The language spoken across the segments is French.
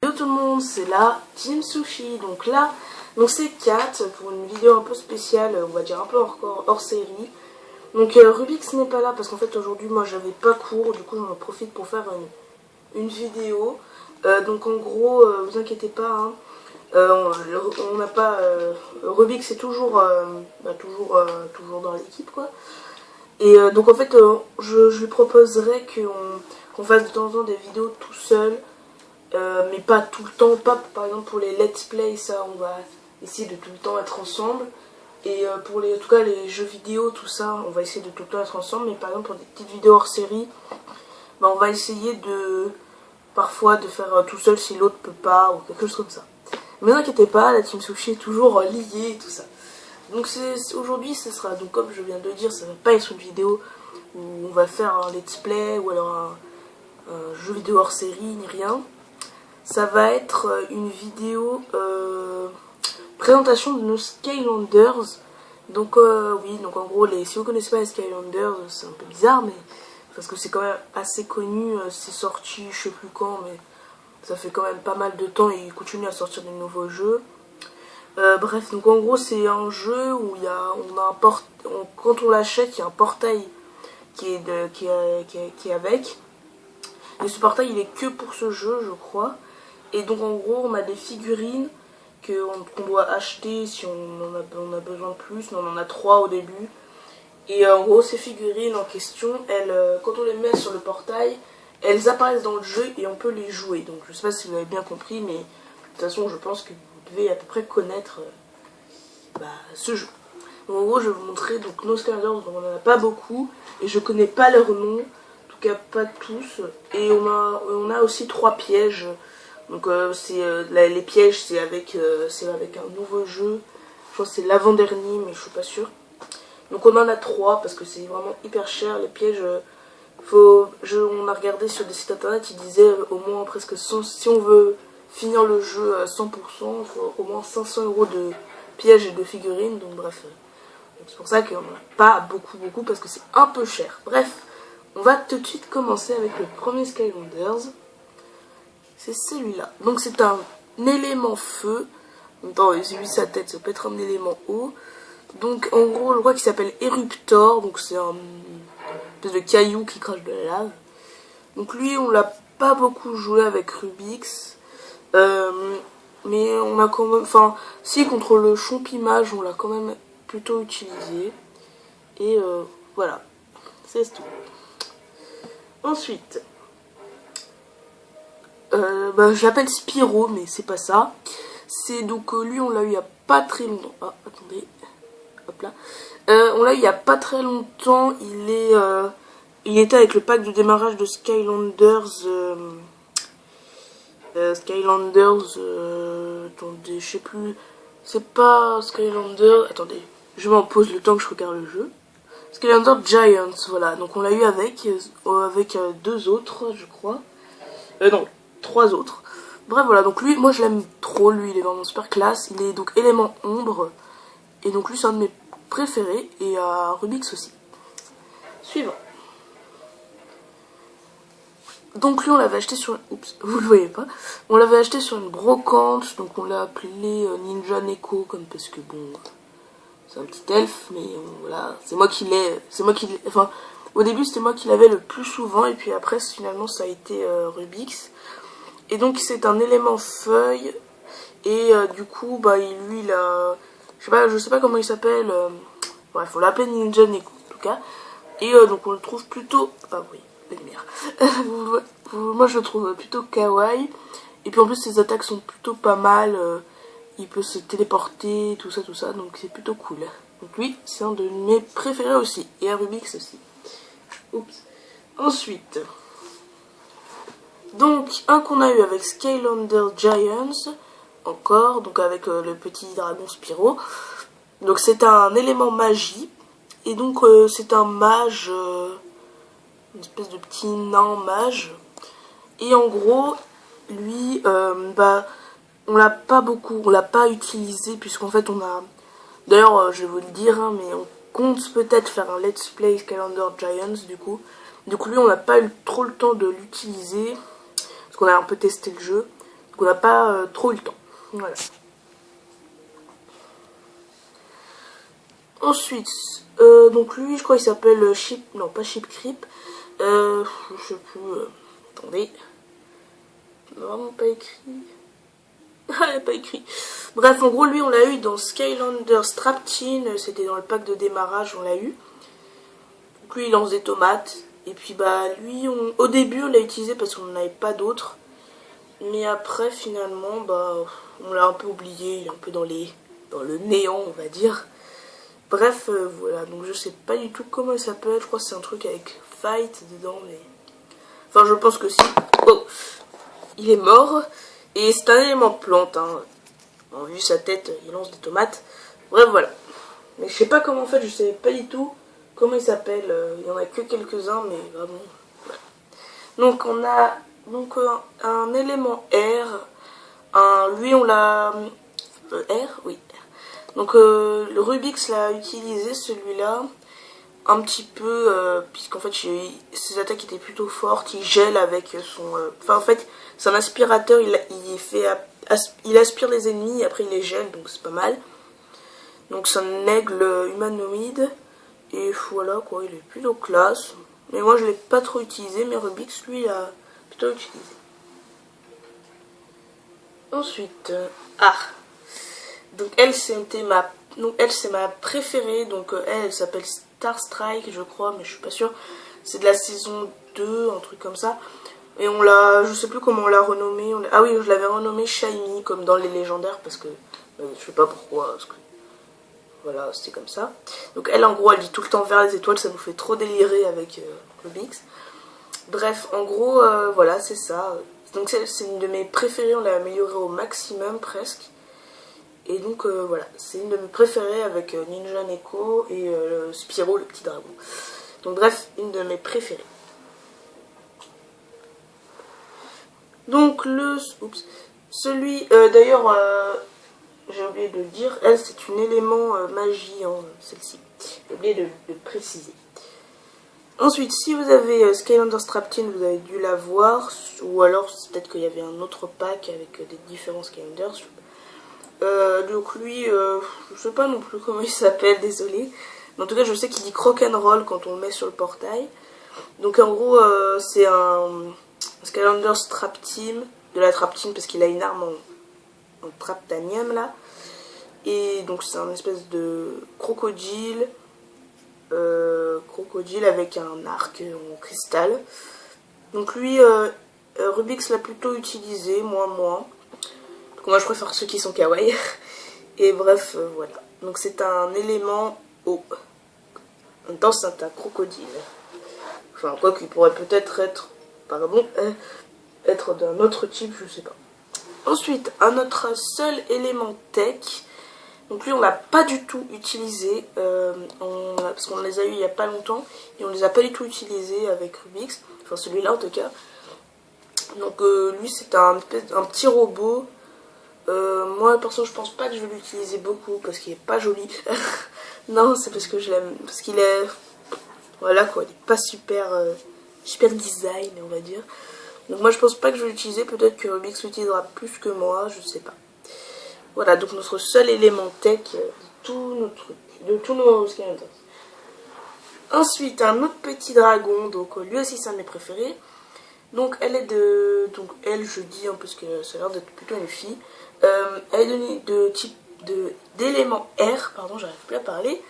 Hello tout le monde, c'est la Team Sushi. Donc là, c'est Kat pour une vidéo un peu spéciale, on va dire un peu hors série. Donc Rubix n'est pas là parce qu'en fait aujourd'hui moi j'avais pas cours, du coup j'en profite pour faire une vidéo. Donc en gros, vous inquiétez pas, hein, on n'a pas... Rubix est toujours, toujours dans l'équipe quoi. Et donc en fait je lui proposerais qu'on fasse de temps en temps des vidéos tout seul. Mais pas tout le temps, pas par exemple pour les let's play, ça on va essayer de tout le temps être ensemble. Et pour en tout cas les jeux vidéo, tout ça, on va essayer de tout le temps être ensemble. Mais par exemple pour des petites vidéos hors série, bah, on va essayer de parfois de faire tout seul si l'autre peut pas ou quelque chose comme ça. Mais n'inquiétez pas, la Team Sushi est toujours liée et tout ça. Donc aujourd'hui ce sera, donc comme je viens de le dire, ça va pas être une vidéo où on va faire un let's play ou alors un jeu vidéo hors série ni rien. Ça va être une vidéo présentation de nos Skylanders. Donc oui, donc en gros, si vous connaissez pas les Skylanders, c'est un peu bizarre, mais parce que c'est quand même assez connu, c'est sorti je sais plus quand, mais ça fait quand même pas mal de temps et ils continuent à sortir des nouveaux jeux. Bref, donc en gros c'est un jeu où quand on l'achète, il y a un portail qui est avec. Et ce portail il est que pour ce jeu je crois. Et donc en gros on a des figurines qu'on doit acheter si on a besoin de plus, mais on en a 3 au début. Et en gros ces figurines en question, quand on les met sur le portail, elles apparaissent dans le jeu et on peut les jouer. Donc je sais pas si vous avez bien compris, mais de toute façon je pense que vous devez à peu près connaître ce jeu. Donc en gros je vais vous montrer donc nos Skylanders, on n'en a pas beaucoup et je connais pas leur nom, en tout cas pas tous. Et on a aussi 3 pièges. Donc les pièges c'est avec un nouveau jeu. Je crois que c'est l'avant-dernier mais je suis pas sûre. Donc on en a 3 parce que c'est vraiment hyper cher. Les pièges, on a regardé sur des sites internet, ils disaient au moins presque 100, si on veut finir le jeu à 100%, il faut au moins 500 € de pièges et de figurines. Donc bref, c'est pour ça qu'on n'en a pas beaucoup parce que c'est un peu cher. Bref, on va tout de suite commencer avec le premier Skylanders. C'est celui-là. Donc c'est un élément feu. Attends, j'ai vu sa tête, ça peut être un élément eau. Donc en gros, je crois qu'il s'appelle Eruptor. Donc c'est un espèce de caillou qui crache de la lave. Donc lui, on l'a pas beaucoup joué avec Rubix. Mais on a quand même... Enfin, si contre le Chompimage, on l'a quand même plutôt utilisé. Et voilà. C'est tout. Ensuite... je l'appelle Spyro, mais c'est pas ça. C'est donc lui, on l'a eu il y a pas très longtemps. Ah, attendez. Hop là. On l'a eu il y a pas très longtemps. Il était avec le pack de démarrage de Skylanders. Attendez, je sais plus. C'est pas Skylanders. Attendez, je m'en pose le temps que je regarde le jeu. Skylanders Giants, voilà. Donc on l'a eu avec 2 autres, je crois. Non. 3 autres. Bref, voilà, donc lui, moi je l'aime trop, lui, il est vraiment super classe. Il est donc élément ombre. Et donc lui, c'est un de mes préférés. Et Rubix aussi. Suivant. Donc lui, on l'avait acheté sur... Oups, vous le voyez pas. On l'avait acheté sur une brocante. Donc on l'a appelé Ninja Neko, comme parce que bon... C'est un petit elfe, mais voilà. C'est moi qui l'ai... Enfin, au début, c'était moi qui l'avais le plus souvent. Et puis après, finalement, ça a été Rubix. Et donc c'est un élément feuille. Et du coup lui il a... Je sais pas comment il s'appelle. Bref, on l'appelle Ninja Neko en tout cas. Et donc on le trouve plutôt... Ah oui, la lumière. Moi je le trouve plutôt kawaii. Et puis en plus ses attaques sont plutôt pas mal. Il peut se téléporter, tout ça. Donc c'est plutôt cool. Donc lui c'est un de mes préférés aussi. Et Rubix aussi. Oups. Ensuite... Donc, un qu'on a eu avec Skylander Giants, encore, donc avec le petit dragon Spyro. Donc c'est un élément magie, et donc c'est un mage, une espèce de petit nain mage. Et en gros, lui, on l'a pas beaucoup, on l'a pas utilisé, puisqu'en fait on a... D'ailleurs, je vais vous le dire, hein, mais on compte peut-être faire un let's play Skylander Giants, du coup. Du coup, lui, on n'a pas eu trop le temps de l'utiliser. Parce qu'on a un peu testé le jeu. Donc on n'a pas trop eu le temps. Voilà. Ensuite, donc lui, je crois qu'il s'appelle Chip, non pas Chip Creep. Je sais plus. Attendez. Vraiment pas écrit. Ah, il n'y a pas écrit. Bref, en gros, lui, on l'a eu dans Skylanders Trap-Team. C'était dans le pack de démarrage, on l'a eu. Donc lui, il lance des tomates. Et puis, bah, lui, au début, on l'a utilisé parce qu'on n'en avait pas d'autres. Mais après, finalement, bah, on l'a un peu oublié. Il est un peu dans le néant, on va dire. Bref, voilà. Donc, je sais pas du tout comment il s'appelle. Je crois que c'est un truc avec Fight dedans, mais... Enfin, je pense que si. Oh, il est mort. Et c'est un élément plante, hein. Bon, vu sa tête, il lance des tomates. Bref, voilà. Mais je sais pas comment en fait, je sais pas du tout comment il s'appelle. Il y en a que quelques-uns, mais vraiment. Voilà. Donc on a donc un élément R. Lui on l'a... R. Oui. Donc le Rubik's l'a utilisé celui-là. Un petit peu, puisqu'en fait ses attaques étaient plutôt fortes, il gèle avec son... Enfin en fait, c'est un aspirateur, il aspire les ennemis et après il les gèle, donc c'est pas mal. Donc c'est un aigle humanoïde, et voilà quoi, il est plutôt classe. Mais moi je l'ai pas trop utilisé, mais Rubik's lui il a plutôt utilisé. Ensuite, donc elle c'était c'est ma préférée, donc elle s'appelle Star Strike je crois, mais je suis pas sûre. C'est de la saison 2, un truc comme ça. Et on l'a, je sais plus comment on l'a renommée. Ah oui, je l'avais renommée Shiny comme dans les légendaires parce que je sais pas pourquoi. Parce que, voilà, c'était comme ça. Donc elle en gros elle dit tout le temps vers les étoiles, ça nous fait trop délirer avec Rubik's. Bref, en gros voilà c'est ça. Donc c'est une de mes préférées, on l'a améliorée au maximum presque. Et donc voilà, c'est une de mes préférées avec Ninja Neko et Spyro le petit dragon. Donc bref, une de mes préférées. Donc celui, d'ailleurs, j'ai oublié de le dire, elle c'est une élément magie, hein, celle-ci. J'ai oublié de le préciser. Ensuite, si vous avez Skylanders Trap-Team, vous avez dû la voir, ou alors peut-être qu'il y avait un autre pack avec des différents Skylanders. Donc lui, je sais pas non plus comment il s'appelle, désolé. Mais en tout cas, je sais qu'il dit Crock'n'Roll quand on le met sur le portail. Donc en gros, c'est un Skylanders Trap-Team, de la Trap-Team parce qu'il a une arme en traptanium là. Et donc c'est un espèce de crocodile, avec un arc en cristal. Donc lui, Rubik's l'a plutôt utilisé, moi moins. Donc moi je préfère ceux qui sont kawaii. Et bref, voilà. Donc c'est un élément haut. En même temps c'est un crocodile. Enfin quoi qu'il pourrait peut-être être, pardon, être d'un autre type, je sais pas. Ensuite, un autre seul élément tech. Donc lui on l'a pas du tout utilisé, parce qu'on les a eu il y a pas longtemps, et on les a pas du tout utilisés avec Rubik's, enfin celui-là en tout cas. Donc lui c'est un petit robot. Moi perso je pense pas que je vais l'utiliser beaucoup parce qu'il est pas joli. Non, c'est parce que je l'aime, parce qu'il est, voilà quoi, il est pas super design on va dire. Donc moi je pense pas que je vais l'utiliser, peut-être que Rubik's l'utilisera plus que moi, je sais pas. Voilà, donc notre seul élément tech de tous nos Skylanders. Ensuite, un autre petit dragon, donc lui aussi c'est un de mes préférés. Donc elle est donc elle je dis parce que ça a l'air d'être plutôt une fille. Elle est de type d'élément R, pardon, j'arrive plus à parler.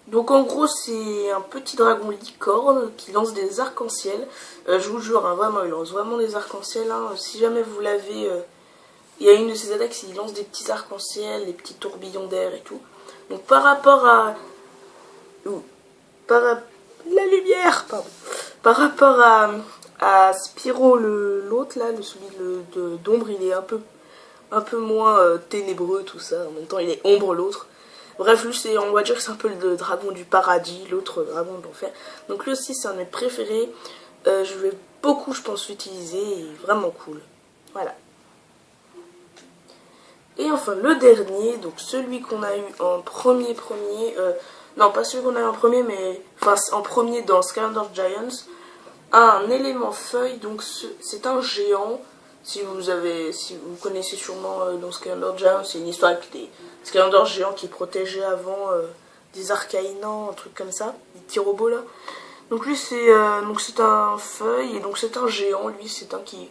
Donc en gros c'est un petit dragon licorne qui lance des arcs-en-ciel. Je vous jure, hein, vraiment il lance vraiment des arcs-en-ciel. Hein. Si jamais vous l'avez... il y a une de ces attaques, il lance des petits arcs-en-ciel, des petits tourbillons d'air et tout. Donc par rapport à... la lumière, pardon. Par rapport à Spyro l'autre là, celui d'ombre, il est un peu moins ténébreux tout ça. En même temps il est ombre l'autre. Bref, lui on va dire que c'est un peu le dragon du paradis, l'autre dragon de l'enfer. Donc lui aussi c'est un de mes préférés. Je vais beaucoup je pense l'utiliser, il est vraiment cool. Voilà. Et enfin le dernier, donc celui qu'on a eu en premier, non pas celui qu'on a eu en premier, mais enfin en premier dans Skylanders Giants, a un élément feuille, donc c'est un géant, Si vous connaissez sûrement dans Skylander Jam, c'est une histoire avec des Skylanders géants qui protégeaient avant des arcaïnants, un truc comme ça, des petits robots là. Donc lui c'est un feuille et donc c'est un géant, lui c'est un qui...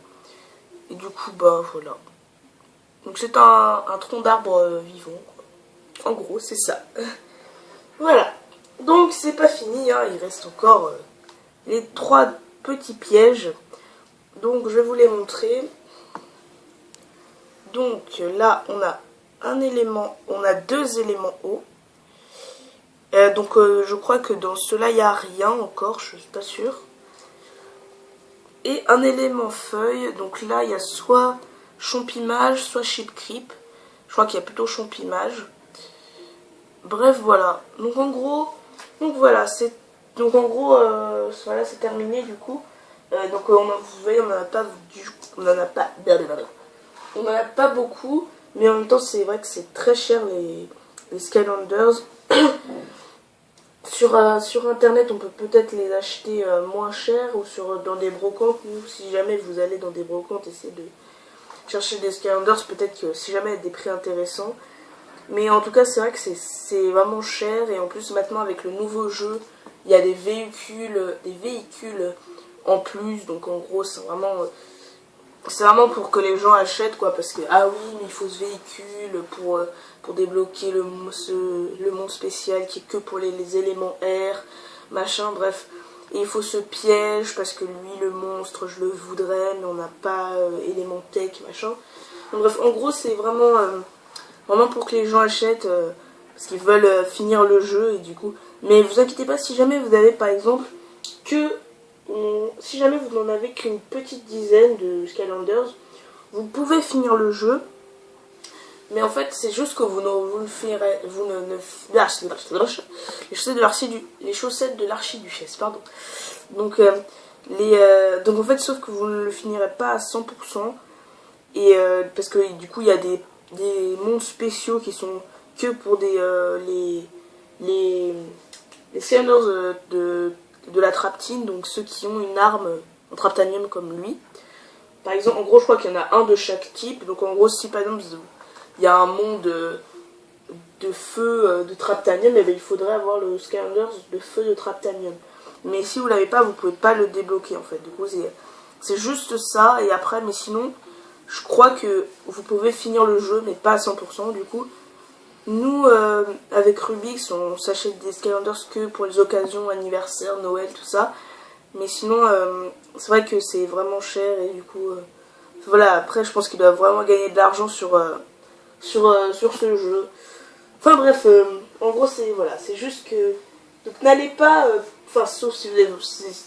Et du coup bah voilà. Donc c'est un tronc d'arbre vivant, quoi. En gros c'est ça. Voilà. Donc c'est pas fini, hein, il reste encore les 3 petits pièges. Donc je vais vous les montrer. Donc là on a un élément, on a 2 éléments eau. Je crois que dans cela il n'y a rien encore, je suis pas sûre. Et un élément feuille, donc là il y a soit Chompimage, soit Chip Creep. Je crois qu'il y a plutôt Chompimage. Bref voilà. Donc en gros, voilà, c'est terminé du coup. Vous voyez, on n'en a pas beaucoup, mais en même temps c'est vrai que c'est très cher les Skylanders. Sur internet on peut peut-être les acheter moins cher ou dans des brocantes, ou si jamais vous allez dans des brocantes essayez de chercher des Skylanders, peut-être que si jamais il y a des prix intéressants. Mais en tout cas c'est vrai que c'est vraiment cher, et en plus maintenant avec le nouveau jeu il y a des véhicules en plus, donc en gros c'est vraiment pour que les gens achètent quoi, parce que ah oui mais il faut ce véhicule pour débloquer le monde spécial qui est que pour les éléments air, machin, bref. Et il faut ce piège parce que lui le monstre je le voudrais mais on n'a pas élément tech machin. Donc bref, en gros c'est vraiment pour que les gens achètent parce qu'ils veulent finir le jeu, et du coup. Mais vous inquiétez pas, si jamais vous avez par exemple si jamais vous n'en avez qu'une petite dizaine de Skylanders, vous pouvez finir le jeu. Mais en fait, c'est juste que vous ne finirez... Les chaussettes de l'archiduchesse, pardon. Donc en fait, sauf que vous ne le finirez pas à 100%. Et parce que du coup, il y a des mondes spéciaux qui sont que pour les Skylanders de la Traptine, donc ceux qui ont une arme en Traptanium comme lui. Par exemple, en gros, je crois qu'il y en a un de chaque type. Donc en gros, si par exemple il y a un monde de feu de Traptanium, et bien il faudrait avoir le Skylanders de feu de Traptanium. Mais si vous l'avez pas, vous pouvez pas le débloquer en fait. Du coup, c'est juste ça. Et après, mais sinon, je crois que vous pouvez finir le jeu, mais pas à 100%. Du coup, nous, avec Rubix, on s'achète des Skylanders que pour les occasions, anniversaires, Noël, tout ça. Mais sinon, c'est vrai que c'est vraiment cher, et du coup, voilà, après, je pense qu'ils doivent vraiment gagner de l'argent sur ce jeu. Enfin bref, en gros, c'est juste que... Donc n'allez pas, sauf si vous avez...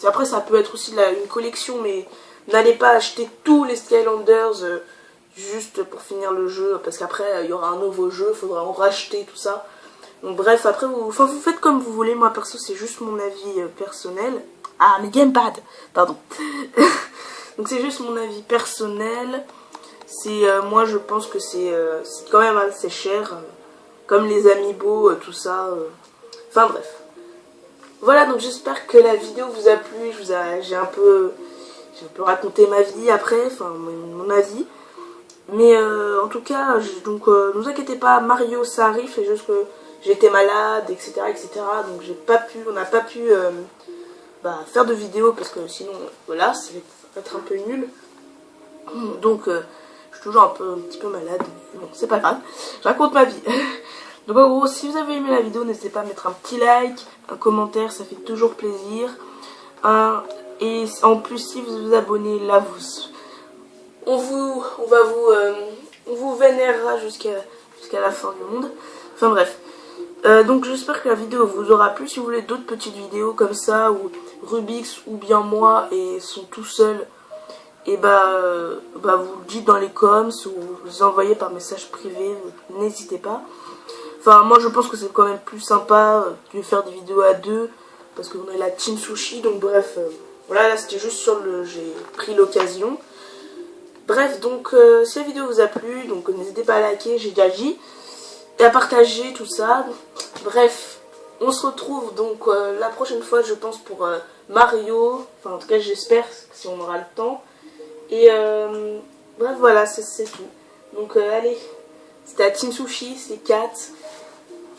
Après, ça peut être aussi une collection, mais n'allez pas acheter tous les Skylanders... juste pour finir le jeu, parce qu'après il y aura un nouveau jeu, il faudra en racheter, tout ça. Donc bref, après vous faites comme vous voulez. Moi perso c'est juste mon avis personnel. Ah mais gamepad, pardon. Donc c'est juste mon avis personnel. Moi je pense que c'est quand même assez cher, comme les amiibo, tout ça. Enfin bref. Voilà, donc j'espère que la vidéo vous a plu. J'ai un peu raconté ma vie après, enfin mon avis. Mais en tout cas, ne vous inquiétez pas, Mario ça arrive, c'est juste que j'étais malade, etc. Donc on n'a pas pu faire de vidéo, parce que sinon, voilà, ça va être un peu nul. Donc je suis toujours un petit peu malade, mais bon, c'est pas grave, je raconte ma vie. Donc en gros, si vous avez aimé la vidéo, n'hésitez pas à mettre un petit like, un commentaire, ça fait toujours plaisir. Et en plus, si vous vous abonnez, là, on vous vénérera jusqu'à la fin du monde. Enfin bref. Donc j'espère que la vidéo vous aura plu. Si vous voulez d'autres petites vidéos comme ça, où Rubix ou bien moi sont tout seuls, et vous le dites dans les coms, ou vous envoyez par message privé, n'hésitez pas. Enfin moi je pense que c'est quand même plus sympa de faire des vidéos à deux, parce qu'on est la team sushi. Donc bref, voilà, là c'était juste j'ai pris l'occasion. Bref, donc si la vidéo vous a plu, donc n'hésitez pas à liker, j'ai déjà dit, et à partager tout ça. Bref, on se retrouve donc la prochaine fois, je pense, pour Mario. Enfin, en tout cas, j'espère, si on aura le temps. Et Bref, voilà, c'est tout. Donc allez, c'était la Team Sushi, c'est 4.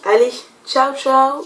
Allez, ciao ciao.